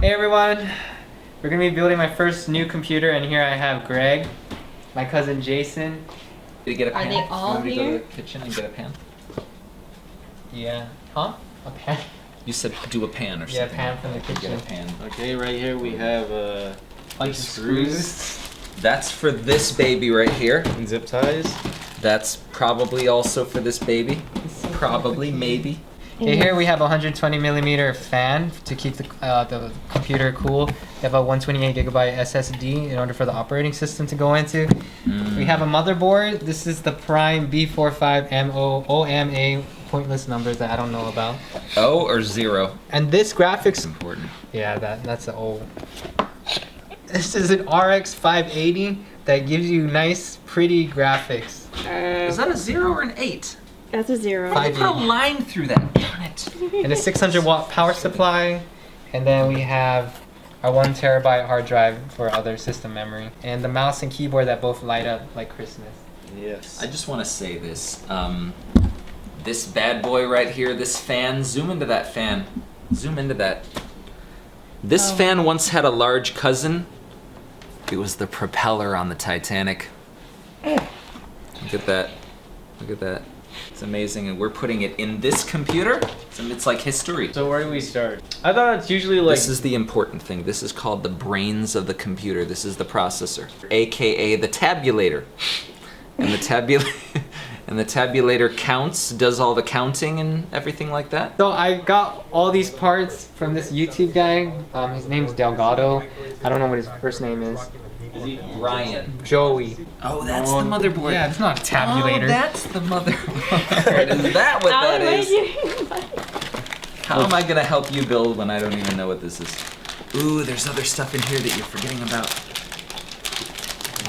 Hey everyone, we're gonna be building my first new computer, and here I have Greg, my cousin Jason. Did you get a pan? Are they all you want me to here? go to the kitchen and get a pan? Yeah. Huh? A pan? You said do a pan or something. Yeah, pan from the kitchen. Get a pan. Okay, right here we have Bunch of screws. That's for this baby right here. and zip ties. That's probably also for this baby. Probably, maybe. Okay, here we have a 120mm fan to keep the computer cool. We have a 128GB SSD in order for the operating system to go into. We have a motherboard. This is the Prime B45MO OMA, pointless numbers that I don't know about. O or 0? And this graphics, Important. yeah, that's an O. This is an RX 580 that gives you nice, pretty graphics. Is that a 0 or an 8? That's a 0. I put a line through that. Darn it. And a 600-watt power supply. And then we have our 1TB hard drive for other system memory. And the mouse and keyboard that both light up like Christmas. Yes. I just want to say this. This bad boy right here, this fan, zoom into that fan. Zoom into that. This fan once had a large cousin. It was the propeller on the Titanic. Look at that. Look at that. It's amazing, and we're putting it in this computer. It's like history. So where do we start? I thought it's usually like... This is the important thing. This is called the brains of the computer. This is the processor, AKA the tabulator. And the tabulator counts, does all the counting and everything like that. So I got all these parts from this YouTube guy. His name's Delgado. I don't know what his first name is. Ryan. Joey. Oh, that's the motherboard. Yeah, it's not a tabulator. Oh, that's the motherboard. Is that what that is? How am I gonna help you build when I don't even know what this is? Ooh, there's other stuff in here that you're forgetting about.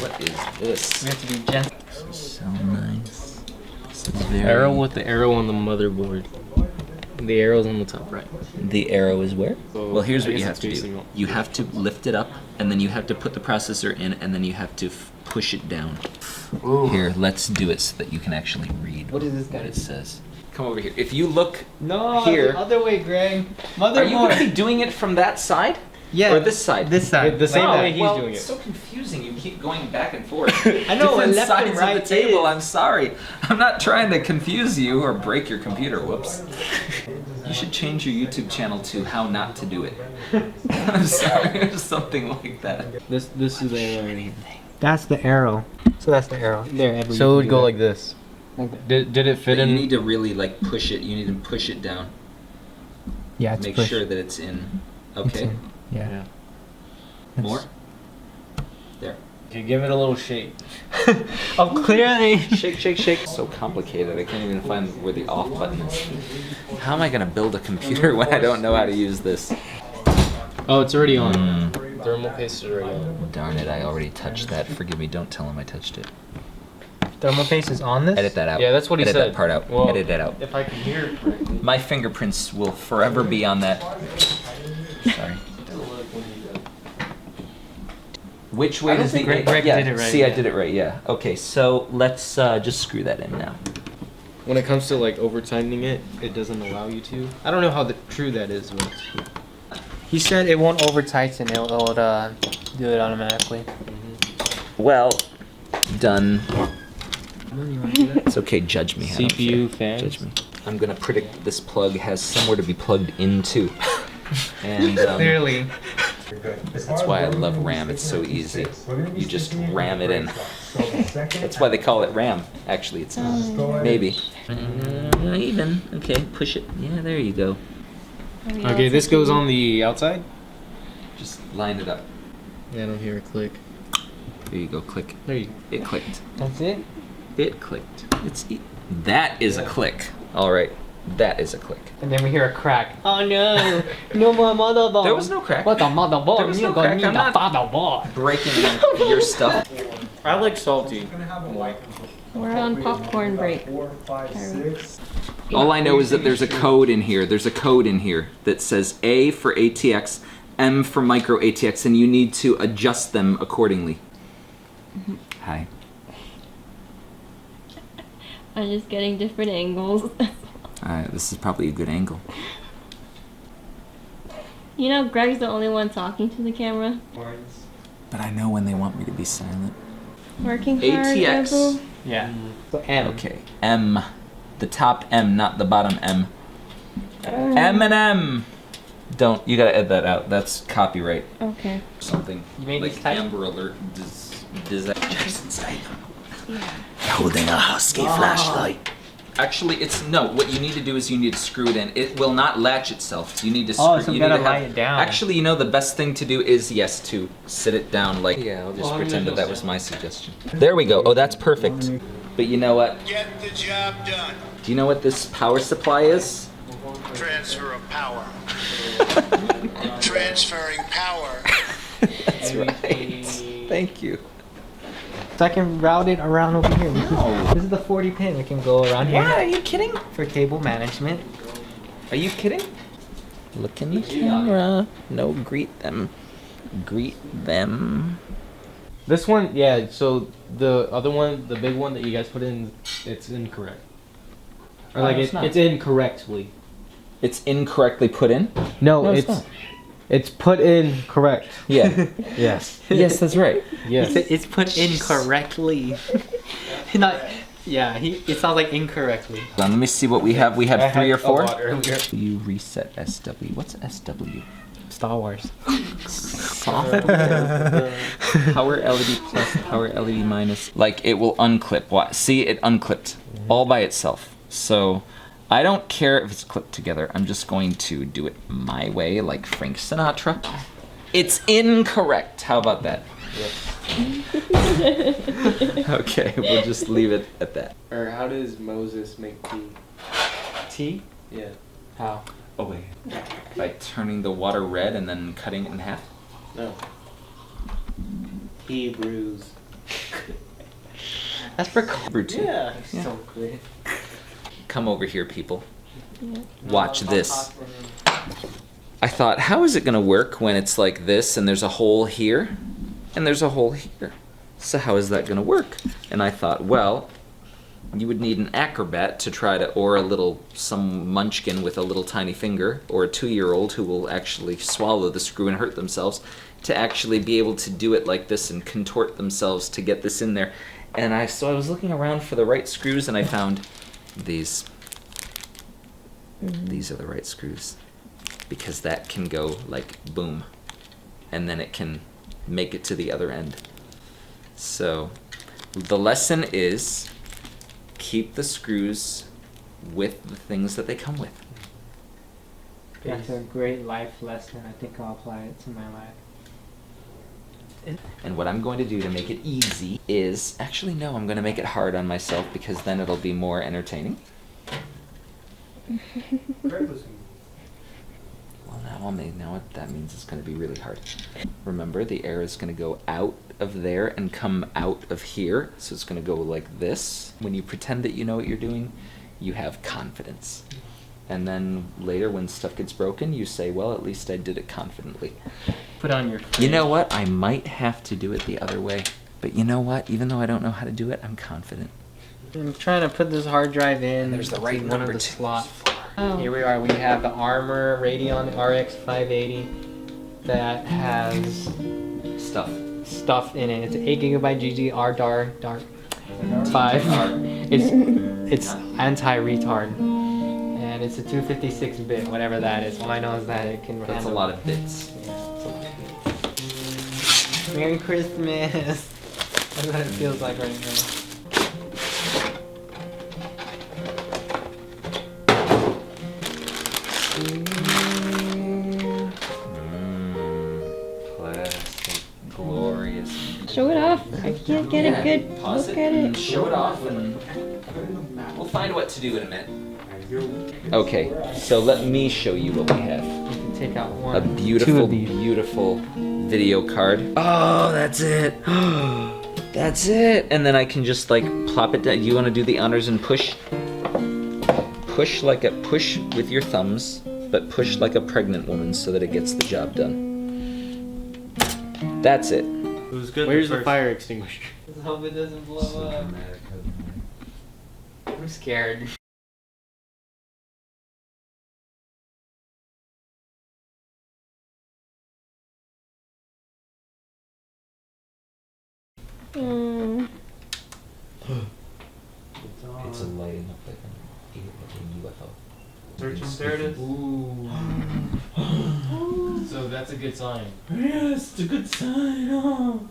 What is this? We have to be gentle. So nice. This is very... Arrow with the arrow on the motherboard. The arrow's on the top right. The arrow is where? So Well, here's I what you guess have to it's do. facing up. You have to lift it up, and then you have to put the processor in, and then you have to push it down. Ooh. Here, let's do it so that you can actually read What is this guy? what it says. Come over here. If you look No, here... the other way, Greg. Are you going to be Motherboard. doing it from that side? Yeah. Or this side? This side. The same Oh, way he's well, doing it. It's so confusing. You keep going back and forth. I know, Different left sides and right of the table. is. I'm sorry. I'm not trying to confuse you or break your computer. Whoops. You should change your YouTube channel to how not to do it. I'm sorry, or something like that. This is the arrow right here. That's the arrow. So that's the arrow. There. So it would go like this. Like that. Did it fit But in? you need to really like push it. You need to push it down. Yeah, it's Make pushed. sure that it's in. It's Okay. in. Yeah. More. There. Okay, give it a little shake. Oh, clearly. Shake, shake, shake. So complicated. I can't even find where the off button is. How am I gonna build a computer when I don't know how to use this? Oh, it's already on. Thermal paste is already on. Darn it! I already touched that. Forgive me. Don't tell him I touched it. Thermal paste is on this? Edit that out. Yeah, that's what he Edit said. that part out. Well, Edit that out. If I can hear it correctly. My fingerprints will forever be on that. Sorry. Which way I don't does the think Greg yeah, did it right, See, I yeah. did it right. Yeah. Okay. So let's just screw that in now. When it comes to like over tightening it, it doesn't allow you to. I don't know how true that is, but He said it won't over tighten. It'll do it automatically. Well, done. It's okay. Judge me. I don't care. CPU fans. Judge me. I'm gonna predict this plug has somewhere to be plugged into, and Clearly. that's why I love RAM. It's so easy. You just ram it in. That's why they call it RAM. Actually, it's not. Maybe. Even. Okay, push it. Yeah, there you go. Okay, this goes on the outside. Just line it up. Yeah, I don't hear a click. There you go. Click. There you It clicked. That's it? It clicked. That is a click. All right. That is a click. And then we hear a crack. Oh no! No more motherboard. There was no crack. What the motherboard? There was You're no gonna crack. need I'm the not- motherboard. Breaking your stuff. I like salty. We're on popcorn break. All I know is that there's a code in here. There's a code in here that says A for ATX, M for micro ATX, and you need to adjust them accordingly. Hi. I'm just getting different angles. This is probably a good angle. You know, Greg's the only one talking to the camera. But I know when they want me to be silent. Working hard, ATX. Rebel. Yeah. So M. Okay, M. The top M, not the bottom M. M and M. Don't, you gotta edit that out. That's copyright. Okay. Something You made like this type? Amber Alert. Jason Statham. Holding a husky flashlight. Actually, it's no. What you need to do is you need to screw it in. It will not latch itself. You need to screw. Oh, so you you gotta need to lie it down. Actually, you know the best thing to do is yes to sit it down. Like yeah, I'll just Well, pretend that was my suggestion. There we go. Oh, that's perfect. But you know what? Get the job done. Do you know what this power supply is? Transfer of power. Transferring power. That's right. Thank you. So I can route it around over here. No. This is the 40 pin. We can go around here. What? Are you kidding? For cable management. Are you kidding? Look in the camera. No, greet them. Greet them. This one, yeah. So the other one, the big one that you guys put in, it's incorrect. Or like it's not. it's incorrectly. It's incorrectly put in? No, No, it's it's not. it's put in correct. Yeah. Yes. Yes, that's right. Yes. It's put incorrectly. Not. Yeah. It sounds like incorrectly. Let me see what we have. We have 3 or 4. Earlier. You reset SW. What's SW? Star Wars. Power LED plus, power LED minus. Like it will unclip. See, it unclipped all by itself. So I don't care if it's clipped together. I'm just going to do it my way, like Frank Sinatra. It's incorrect. How about that? Okay, we'll just leave it at that. Or how does Moses make tea? T. Yeah. How? Oh wait. By turning the water red and then cutting it in half? No. Hebrews. That's for. Brew tea. Yeah. Yeah. So good. Come over here, people. Yeah. Watch this. I thought, how is it gonna work when it's like this and there's a hole here and there's a hole here? So how is that gonna work? And I thought, well, you would need an acrobat to try to, or some munchkin with a little tiny finger, or a 2-year-old who will actually swallow the screw and hurt themselves, to actually be able to do it like this and contort themselves to get this in there. And so I was looking around for the right screws and I found these. These are the right screws. Because that can go like boom. And then it can make it to the other end. So the lesson is keep the screws with the things that they come with. That's a great life lesson. I think I'll apply it to my life. And what I'm going to do to make it easy is, actually no, I'm going to make it hard on myself because then it'll be more entertaining. Well, now that means it's going to be really hard. Remember, the air is going to go out of there and come out of here. So it's going to go like this. When you pretend that you know what you're doing, you have confidence. And then later when stuff gets broken, you say, well, at least I did it confidently. Put on your. You know what? I might have to do it the other way. But you know what? Even though I don't know how to do it, I'm confident. I'm trying to put this hard drive in. There's the right in one of number the two. slots. Oh. Here we are. We have the Armor Radeon RX 580 that has stuff in it. It's an 8GB GDR DAR 5. It's anti-retard, and it's a 256-bit, whatever that is. All I know is that it can. That's a handle- lot of bits. Yeah, it's a lot of bits. Merry Christmas. That's what it feels like right now. Plastic, glorious. Show it off. I can't get a good Pause look it at and it. show it off, and we'll find what to do in a minute. Okay, so let me show you what we have. You can take out one. A two beautiful, of these. beautiful video card. Oh, that's it. That's it. And then I can just like plop it down. You want to do the honors and push? Push with your thumbs, but push like a pregnant woman so that it gets the job done. That's it. It was good. Where's the fire extinguisher? Let's hope it doesn't blow up. I'm scared. Mm. It's lighting up like a UFO. Searching, there it is. Ooh. So that's a good sign. Yes, it's a good sign. Oh.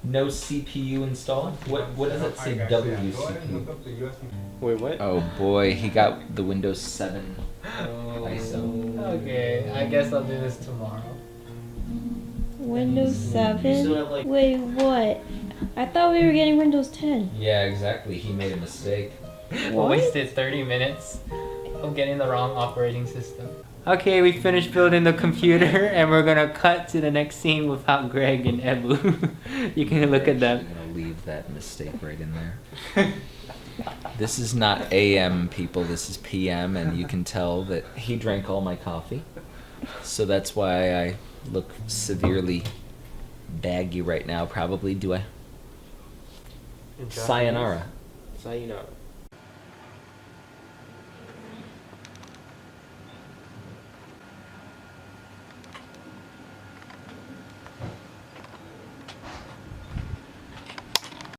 No CPU installed? What does that say? WCPU. Wait, what? Oh boy, he got the Windows 7 ISO. Okay, I guess I'll do this tomorrow. Windows You still 7? have, like- Wait, what? I thought we were getting Windows 10. Yeah, exactly. He made a mistake. What? Wasted 30 minutes of getting the wrong operating system. Okay, we finished building the computer and we're gonna cut to the next scene without Greg and Ebu. You can look at them. I'm gonna leave that mistake right in there. This is not AM, people. This is PM, and you can tell that he drank all my coffee. So that's why I look severely baggy right now. Probably. Do I? Sayonara. Sayonara.